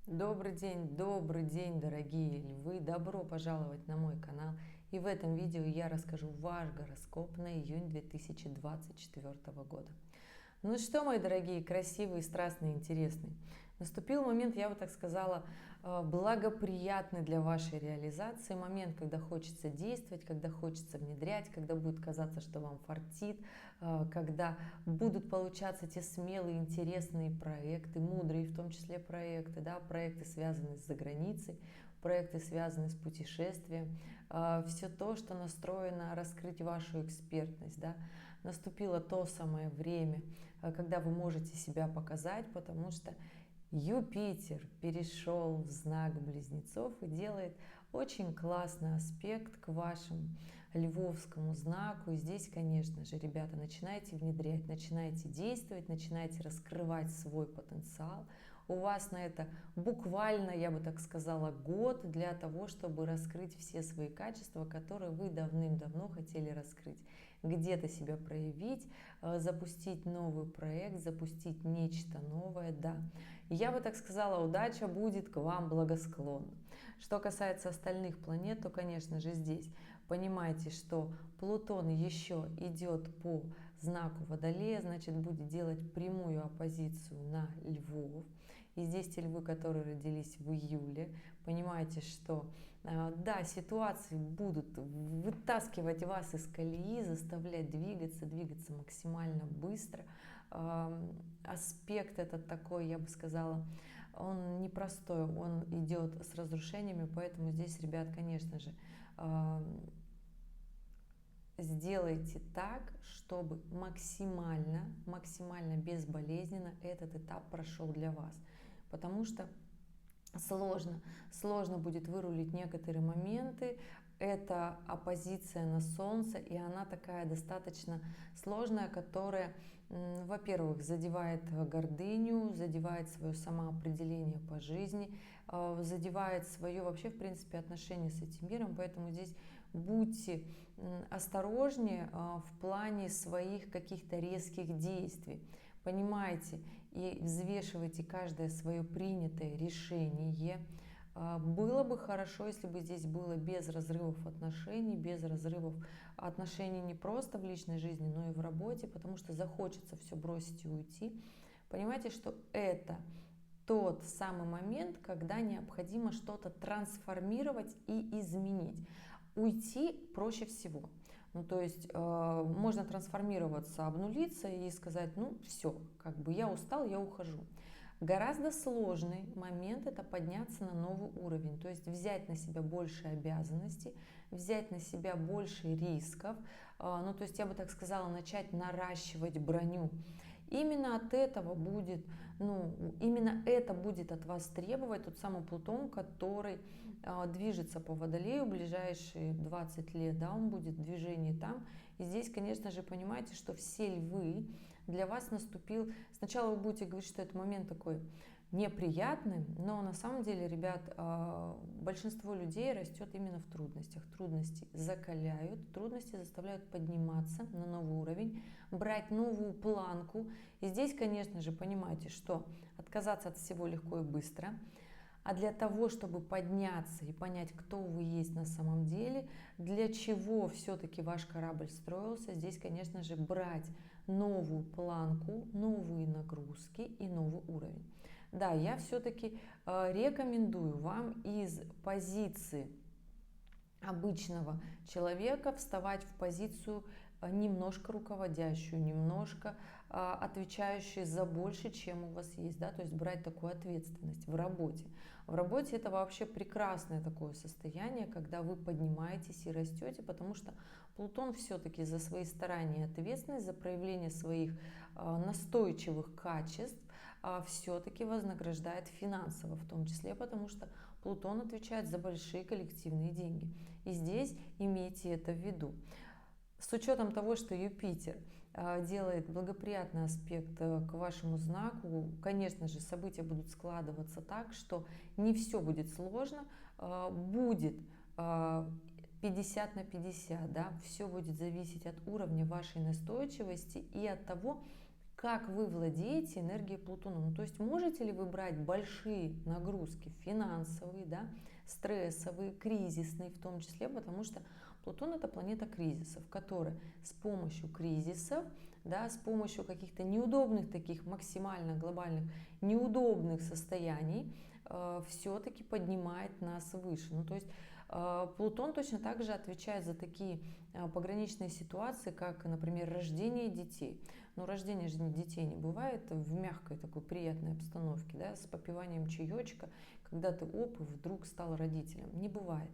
Добрый день, дорогие львы! Добро пожаловать на мой канал. И в этом видео я расскажу ваш гороскоп на июнь 2024 года. Ну что, мои дорогие, красивые, страстные, интересные. Наступил момент, я бы так сказала, благоприятный для вашей реализации. Момент, когда хочется действовать, когда хочется внедрять, когда будет казаться, что вам фартит, когда будут получаться те смелые, интересные проекты, мудрые в том числе проекты, да, проекты, связанные с заграницей, проекты, связанные с путешествием, все то, что настроено раскрыть вашу экспертность, да. Наступило то самое время, когда вы можете себя показать, потому что Юпитер перешел в знак Близнецов и делает очень классный аспект к вашему львовскому знаку. И здесь, конечно же, ребята, начинайте внедрять, начинайте действовать, начинайте раскрывать свой потенциал. У вас на это буквально, я бы так сказала, год для того, чтобы раскрыть все свои качества, которые вы давным-давно хотели раскрыть. Где-то себя проявить, запустить новый проект, запустить нечто новое, да. Я бы так сказала, удача будет к вам благосклонна. Что касается остальных планет, то, конечно же, здесь понимаете, что Плутон еще идет по знаку Водолея, значит, будет делать прямую оппозицию на Львов. И здесь те львы, которые родились в июле, понимаете, что да, ситуации будут вытаскивать вас из колеи, заставлять двигаться максимально быстро. Аспект этот такой, я бы сказала, он непростой, он идет с разрушениями, поэтому здесь, ребят, конечно же, сделайте так, чтобы максимально безболезненно этот этап прошел для вас. Потому что сложно будет вырулить некоторые моменты. Это оппозиция на Солнце, и она такая достаточно сложная, которая, во-первых, задевает гордыню, задевает свое самоопределение по жизни, задевает свое вообще, в принципе, отношение с этим миром. Поэтому здесь будьте осторожнее в плане своих каких-то резких действий. Понимайте и взвешивайте каждое свое принятое решение. Было бы хорошо, если бы здесь было без разрывов отношений, без разрывов отношений не просто в личной жизни, но и в работе, потому что захочется все бросить и уйти. Понимаете, что это тот самый момент, когда необходимо что-то трансформировать и изменить. Уйти проще всего. Ну, то есть можно трансформироваться, обнулиться и сказать, ну все, как бы я устал, я ухожу. Гораздо сложный момент — это подняться на новый уровень, то есть взять на себя больше обязанностей, взять на себя больше рисков, ну то есть я бы так сказала, начать наращивать броню. Именно от этого будет, именно это будет от вас требовать тот самый Плутон, который движется по Водолею ближайшие 20 лет, да, он будет в движении там. И здесь, конечно же, понимаете, что все львы, для вас наступил, сначала вы будете говорить, что это момент такой неприятный, но на самом деле, ребят, большинство людей растет именно в трудностях. Трудности закаляют, трудности заставляют подниматься на новый уровень, брать новую планку. И здесь, конечно же, понимаете, что отказаться от всего легко и быстро. А для того, чтобы подняться и понять, кто вы есть на самом деле, для чего все-таки ваш корабль строился, здесь, конечно же, брать новую планку, новые нагрузки и новый уровень. Да, я все-таки рекомендую вам из позиции обычного человека вставать в позицию немножко руководящую, немножко отвечающую за больше, чем у вас есть, да, то есть брать такую ответственность в работе. В работе это вообще прекрасное такое состояние, когда вы поднимаетесь и растете, потому что Плутон все-таки за свои старания и ответственность, за проявление своих настойчивых качеств все-таки вознаграждает финансово, в том числе, потому что Плутон отвечает за большие коллективные деньги. И здесь имейте это в виду. С учетом того, что Юпитер делает благоприятный аспект к вашему знаку, конечно же, события будут складываться так, что не все будет сложно, будет 50 на 50, да, все будет зависеть от уровня вашей настойчивости и от того, как вы владеете энергией Плутона. Ну, то есть можете ли вы брать большие нагрузки финансовые, да, стрессовые, кризисные в том числе, потому что Плутон это планета кризисов, которая с помощью кризисов, да, с помощью каких-то неудобных таких максимально глобальных неудобных состояний все-таки поднимает нас выше. Ну, то есть Плутон точно так же отвечает за такие пограничные ситуации, как, например, рождение детей. Но рождение же детей не бывает в мягкой такой приятной обстановке, да, с попиванием чаечка, когда ты оп, и вдруг стал родителем. Не бывает.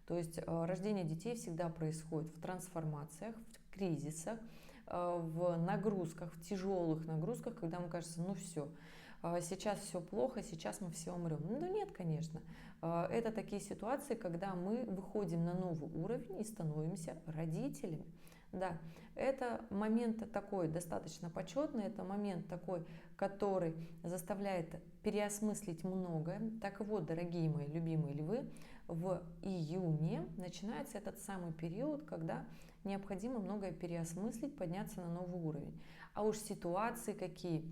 То есть рождение детей всегда происходит в трансформациях, в кризисах, в нагрузках, в тяжелых нагрузках, когда нам кажется, ну все, сейчас все плохо, сейчас мы все умрем. Ну нет, конечно. Это такие ситуации, когда мы выходим на новый уровень и становимся родителями. Да, это момент такой достаточно почетный, это момент такой, который заставляет переосмыслить многое. Так вот, дорогие мои любимые львы, в июне начинается этот самый период, когда необходимо многое переосмыслить, подняться на новый уровень. А уж ситуации какие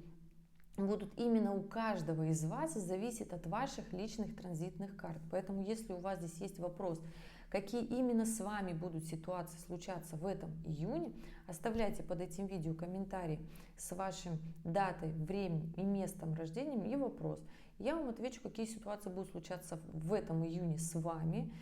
будут именно у каждого из вас, зависит от ваших личных транзитных карт. Поэтому если у вас здесь есть вопрос, какие именно с вами будут ситуации случаться в этом июне, оставляйте под этим видео комментарий с вашим датой, временем и местом рождения и вопрос. Я вам отвечу, какие ситуации будут случаться в этом июне с вами,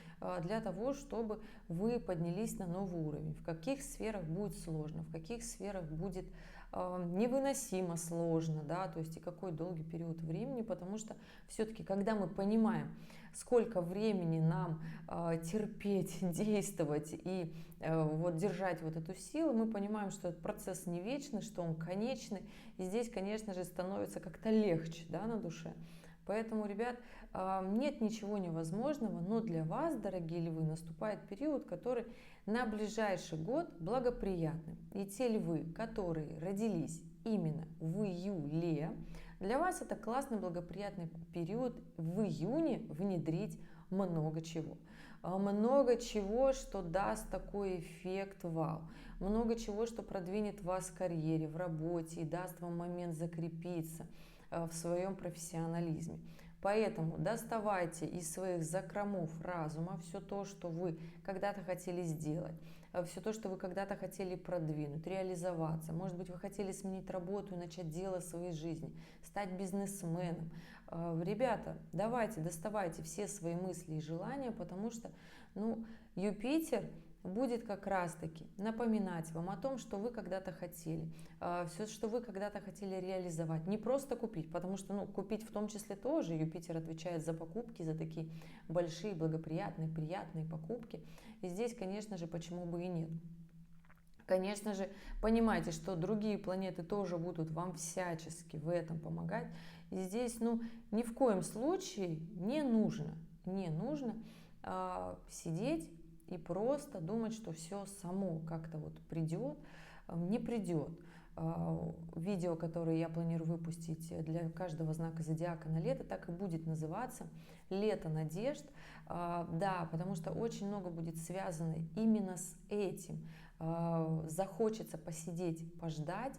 для того, чтобы вы поднялись на новый уровень. В каких сферах будет сложно, в каких сферах будет невыносимо сложно, да, то есть и какой долгий период времени, потому что все-таки, когда мы понимаем, сколько времени нам терпеть, действовать и вот держать вот эту силу, мы понимаем, что этот процесс не вечный, что он конечный, и здесь, конечно же, становится как-то легче, да, на душе. Поэтому, ребят, нет ничего невозможного, но для вас, дорогие львы, наступает период, который на ближайший год благоприятный. И те львы, которые родились именно в июле, для вас это классный благоприятный период в июне внедрить много чего. Много чего, что даст такой эффект вау. Много чего, что продвинет вас в карьере, в работе и даст вам момент закрепиться в своем профессионализме. Поэтому доставайте из своих закромов разума все то, что вы когда-то хотели сделать, все то, что вы когда-то хотели продвинуть, реализоваться. Может быть, вы хотели сменить работу и начать дело своей жизни, стать бизнесменом. Ребята, давайте, доставайте все свои мысли и желания, потому что, ну, Юпитер будет как раз-таки напоминать вам о том, что вы когда-то хотели, все, что вы когда-то хотели реализовать. Не просто купить, потому что, ну, купить в том числе тоже. Юпитер отвечает за покупки, за такие большие, благоприятные, приятные покупки. И здесь, конечно же, почему бы и нет. Конечно же, понимайте, что другие планеты тоже будут вам всячески в этом помогать. И здесь, ну, ни в коем случае не нужно сидеть и просто думать, что все само как-то вот придет, не придет. Видео, которое я планирую выпустить для каждого знака зодиака на лето, так и будет называться «Лето надежд». Да, потому что очень много будет связано именно с этим. Захочется посидеть, пождать,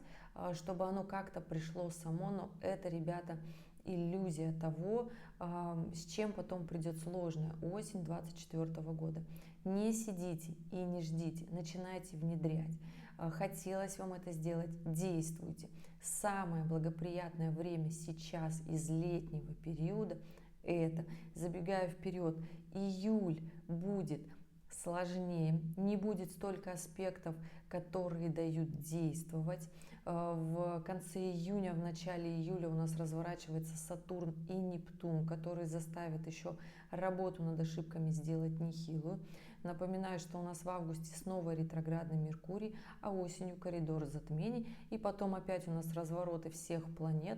чтобы оно как-то пришло само, но это, ребята, иллюзия того, с чем потом придет сложная осень 2024 года. Не сидите и не ждите, начинайте внедрять. Хотелось вам это сделать, действуйте. Самое благоприятное время сейчас из летнего периода – это, забегая вперед, июль будет сложнее, не будет столько аспектов, которые дают действовать. В конце июня, в начале июля у нас разворачивается Сатурн и Нептун, которые заставят еще работу над ошибками сделать нехилую. Напоминаю, что у нас в августе снова ретроградный Меркурий, а осенью коридор затмений. И потом опять у нас развороты всех планет.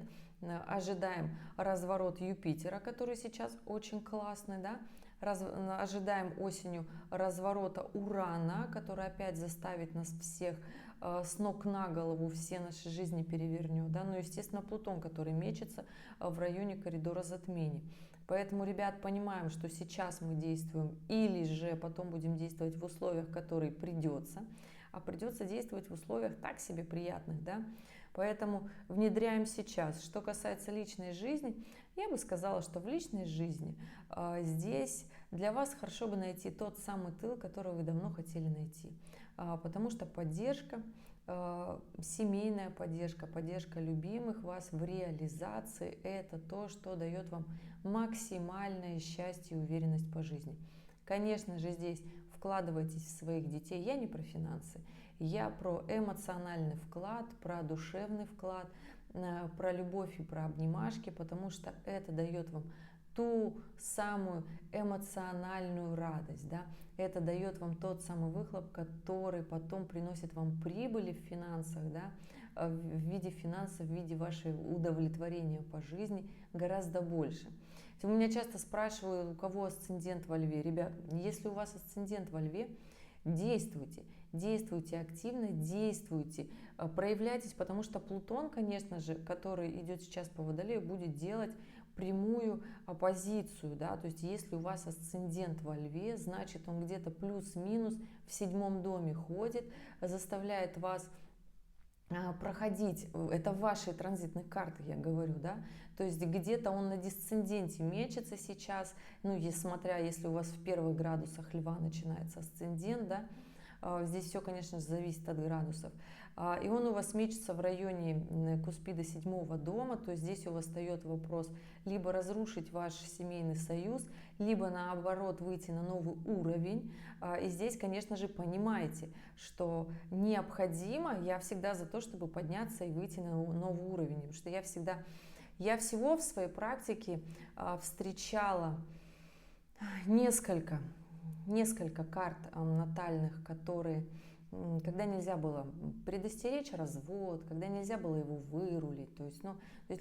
Ожидаем разворот Юпитера, который сейчас очень классный, да? Ожидаем осенью разворота Урана, который опять заставит нас всех с ног на голову, все наши жизни перевернет. Да? Ну, естественно, Плутон, который мечется в районе коридора затмений. Поэтому, ребят, понимаем, что сейчас мы действуем или же потом будем действовать в условиях, которые придется, а придется действовать в условиях так себе приятных, да. Поэтому внедряем сейчас. Что касается личной жизни, я бы сказала, что в личной жизни здесь для вас хорошо бы найти тот самый тыл, который вы давно хотели найти. Потому что поддержка, семейная поддержка, поддержка любимых вас в реализации – это то, что дает вам максимальное счастье и уверенность по жизни. Конечно же, здесь вкладывайтесь в своих детей. Я не про финансы, я про эмоциональный вклад, про душевный вклад, про любовь и про обнимашки, потому что это дает вам ту самую эмоциональную радость, да? Это дает вам тот самый выхлоп, который потом приносит вам прибыли в финансах, да? В виде финансов, в виде вашего удовлетворения по жизни гораздо больше. У меня часто спрашивают, у кого асцендент во Льве. Ребят, если у вас асцендент во Льве, действуйте. Действуйте активно, действуйте, проявляйтесь, потому что Плутон, конечно же, который идет сейчас по Водолею, будет делать прямую оппозицию, да, то есть если у вас асцендент во Льве, значит он где-то плюс-минус в 7-м доме ходит, заставляет вас проходить, это в вашей транзитной карты, я говорю, да, то есть где-то он на дисценденте мечется сейчас, ну, смотря, если у вас в первых градусах Льва начинается асцендент, да, здесь все, конечно же, зависит от градусов. И он у вас мечется в районе Куспида 7-го дома, то есть здесь у вас встает вопрос либо разрушить ваш семейный союз, либо наоборот выйти на новый уровень. И здесь, конечно же, понимаете, что необходимо, я всегда за то, чтобы подняться и выйти на новый уровень, потому что я всего в своей практике встречала несколько карт натальных, которые, когда нельзя было предостеречь развод, когда нельзя было его вырулить, то есть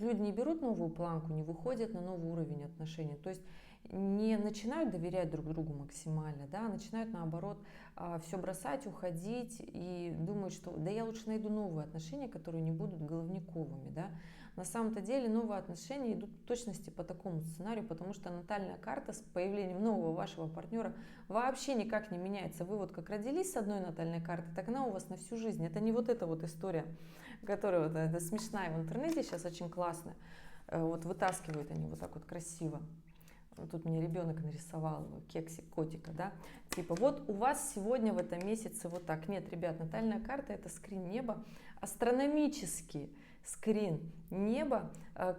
люди не берут новую планку, не выходят на новый уровень отношений, то есть не начинают доверять друг другу максимально, да, начинают наоборот все бросать, уходить и думают, что да я лучше найду новые отношения, которые не будут головниковыми, да. На самом-то деле новые отношения идут в точности по такому сценарию, потому что натальная карта с появлением нового вашего партнера вообще никак не меняется. Вы вот как родились с одной натальной картой, так она у вас на всю жизнь. Это не вот эта вот история, которая вот, это смешная в интернете сейчас очень классно. Вот вытаскивают они вот так вот красиво. Тут мне ребенок нарисовал кексик котика, да, типа вот у вас сегодня в этом месяце вот так. Нет, ребят, натальная карта — это скрин неба, астрономический скрин неба,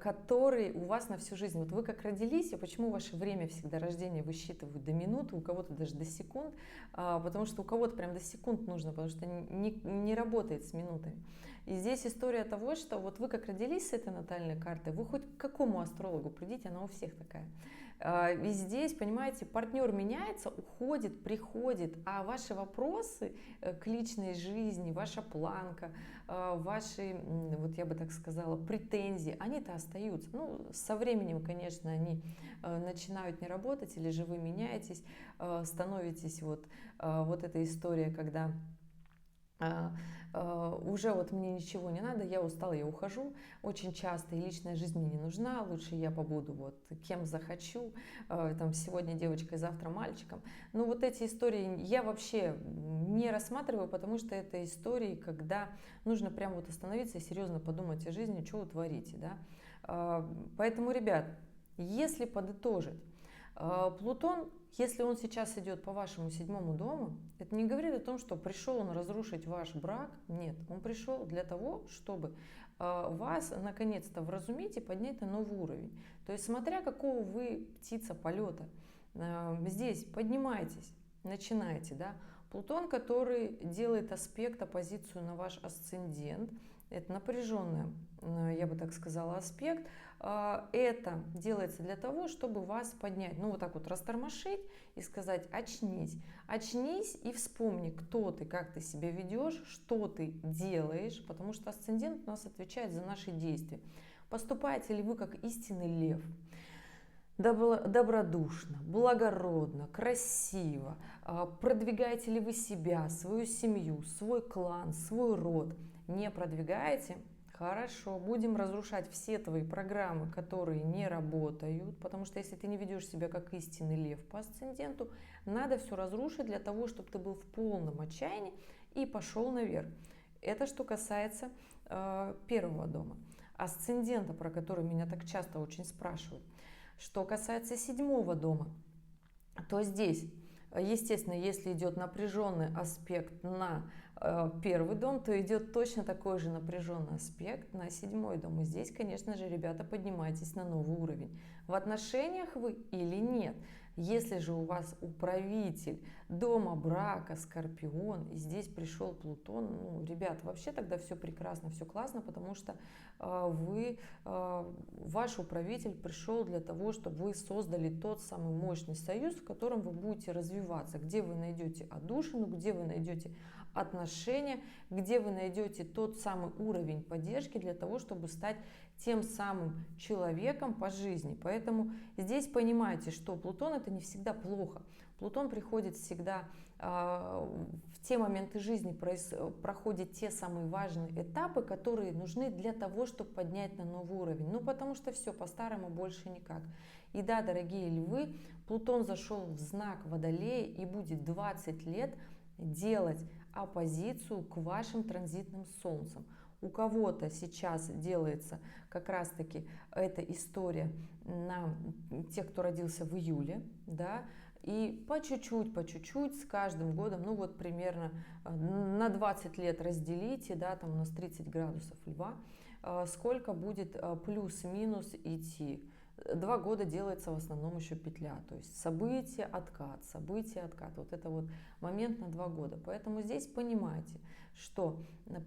который у вас на всю жизнь. Вот вы как родились, и почему ваше время всегда рождения высчитывают до минуты, у кого-то даже до секунд, потому что у кого-то прям до секунд нужно, потому что не работает с минутами. И здесь история того, что вот вы как родились с этой натальной картой, вы хоть к какому астрологу придите, она у всех такая. И здесь, понимаете, партнер меняется, уходит, приходит, а ваши вопросы к личной жизни, ваша планка, ваши, вот я бы так сказала, претензии, они-то остаются. Ну, со временем, конечно, они начинают не работать, или же вы меняетесь, становитесь вот эта история, когда уже вот мне ничего не надо, я устала, я ухожу очень часто, и личная жизнь мне не нужна, лучше я побуду вот кем захочу, там сегодня девочкой, завтра мальчиком. Ну вот эти истории я вообще не рассматриваю, потому что это истории, когда нужно прям вот остановиться и серьезно подумать о жизни, что вы творите, да. Поэтому, ребят, если подытожить, Плутон, если он сейчас идет по вашему 7-му дому, это не говорит о том, что пришел он разрушить ваш брак. Нет, он пришел для того, чтобы вас наконец-то вразумить и поднять на новый уровень. То есть смотря какого вы птица полета, здесь поднимайтесь, начинайте, да. Плутон, который делает аспект, оппозицию на ваш асцендент, это напряженный, я бы так сказала, аспект. Это делается для того, чтобы вас поднять, ну вот так вот растормошить и сказать: очнись, очнись и вспомни, кто ты, как ты себя ведешь, что ты делаешь, потому что асцендент у нас отвечает за наши действия. Поступаете ли вы как истинный лев, добродушно, благородно, красиво, продвигаете ли вы себя, свою семью, свой клан, свой род? Не продвигаете? Хорошо, будем разрушать все твои программы, которые не работают, потому что если ты не ведешь себя как истинный лев по асценденту, надо все разрушить для того, чтобы ты был в полном отчаянии и пошел наверх. Это что касается первого дома. Асцендента, про который меня так часто очень спрашивают. Что касается седьмого дома, то здесь, естественно, если идет напряженный аспект на первый дом, то идет точно такой же напряженный аспект на седьмой дом. И здесь, конечно же, ребята, поднимайтесь на новый уровень. В отношениях вы или нет? Если же у вас управитель дома брака Скорпион, и здесь пришел Плутон, ну, ребят, вообще тогда все прекрасно, все классно, потому что ваш управитель пришел для того, чтобы вы создали тот самый мощный союз, в котором вы будете развиваться, где вы найдете отдушину, где вы найдете отношения, где вы найдете тот самый уровень поддержки для того, чтобы стать тем самым человеком по жизни. Поэтому здесь понимаете, что Плутон это не всегда плохо. Плутон приходит всегда в те моменты жизни, проходят те самые важные этапы, которые нужны для того, чтобы поднять на новый уровень. Ну потому что все по-старому больше никак. И да, дорогие львы, Плутон зашел в знак Водолея и будет 20 лет делать оппозицию к вашим транзитным солнцам. У кого-то сейчас делается как раз-таки эта история на тех, кто родился в июле, да, и по чуть-чуть, с каждым годом, ну вот примерно на 20 лет разделите, да, там у нас 30 градусов льва, сколько будет плюс-минус идти. 2 года делается в основном еще петля, то есть событие, откат. Вот это вот момент на 2 года. Поэтому здесь понимаете, что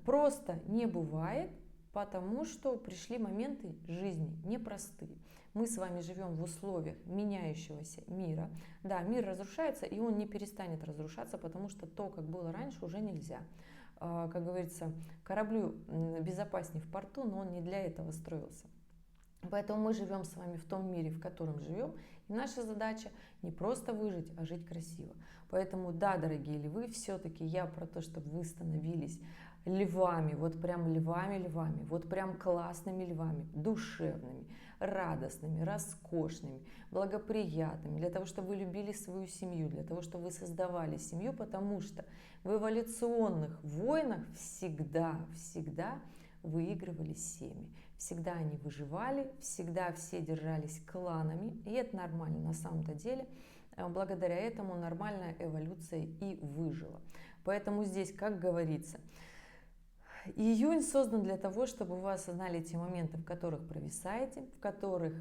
просто не бывает, потому что пришли моменты жизни непростые. Мы с вами живем в условиях меняющегося мира. Да, мир разрушается, и он не перестанет разрушаться, потому что то, как было раньше, уже нельзя. Как говорится, кораблю безопаснее в порту, но он не для этого строился. Поэтому мы живем с вами в том мире, в котором живем. И наша задача не просто выжить, а жить красиво. Поэтому да, дорогие львы, все-таки я про то, чтобы вы становились львами, вот прям львами, вот прям классными львами, душевными, радостными, роскошными, благоприятными, для того, чтобы вы любили свою семью, для того, чтобы вы создавали семью, потому что в эволюционных войнах всегда выигрывали семьи. Всегда они выживали, всегда все держались кланами, и это нормально на самом-то деле. Благодаря этому нормальная эволюция и выжила. Поэтому здесь, как говорится, июнь создан для того, чтобы вы осознали те моменты, в которых провисаете, в которых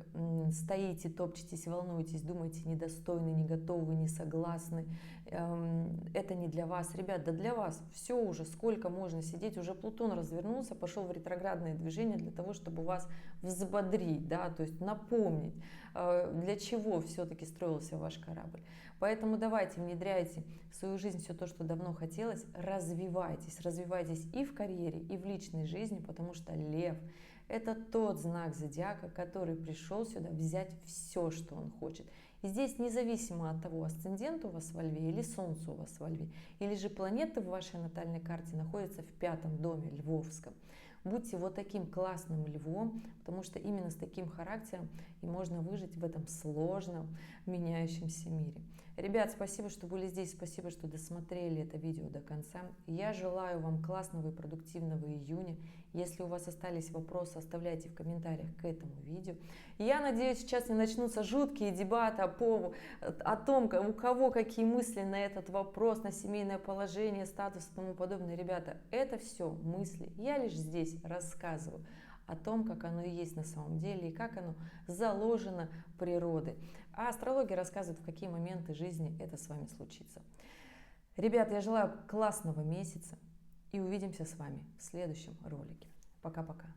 стоите, топчетесь, волнуетесь, думаете, недостойны, не готовы, не согласны. Это не для вас. Ребят, да для вас. Все уже, сколько можно сидеть. Уже Плутон развернулся, пошел в ретроградное движение для того, чтобы вас взбодрить, да, то есть напомнить, для чего все-таки строился ваш корабль. Поэтому давайте, внедряйте в свою жизнь все то, что давно хотелось, развивайтесь и в карьере, и в личной жизни, потому что Лев – это тот знак зодиака, который пришел сюда взять все, что он хочет. И здесь независимо от того, асцендент у вас во Льве или Солнце у вас во Льве, или же планеты в вашей натальной карте находятся в 5-м доме Львовском. Будьте вот таким классным львом, потому что именно с таким характером и можно выжить в этом сложном, меняющемся мире. Ребят, спасибо, что были здесь, спасибо, что досмотрели это видео до конца. Я желаю вам классного и продуктивного июня. Если у вас остались вопросы, оставляйте в комментариях к этому видео. Я надеюсь, сейчас не начнутся жуткие дебаты о том, у кого какие мысли на этот вопрос, на семейное положение, статус и тому подобное. Ребята, это все мысли. Я лишь здесь рассказываю о том, как оно и есть на самом деле, и как оно заложено природой. А астрология рассказывает, в какие моменты жизни это с вами случится. Ребята, я желаю классного месяца и увидимся с вами в следующем ролике. Пока-пока.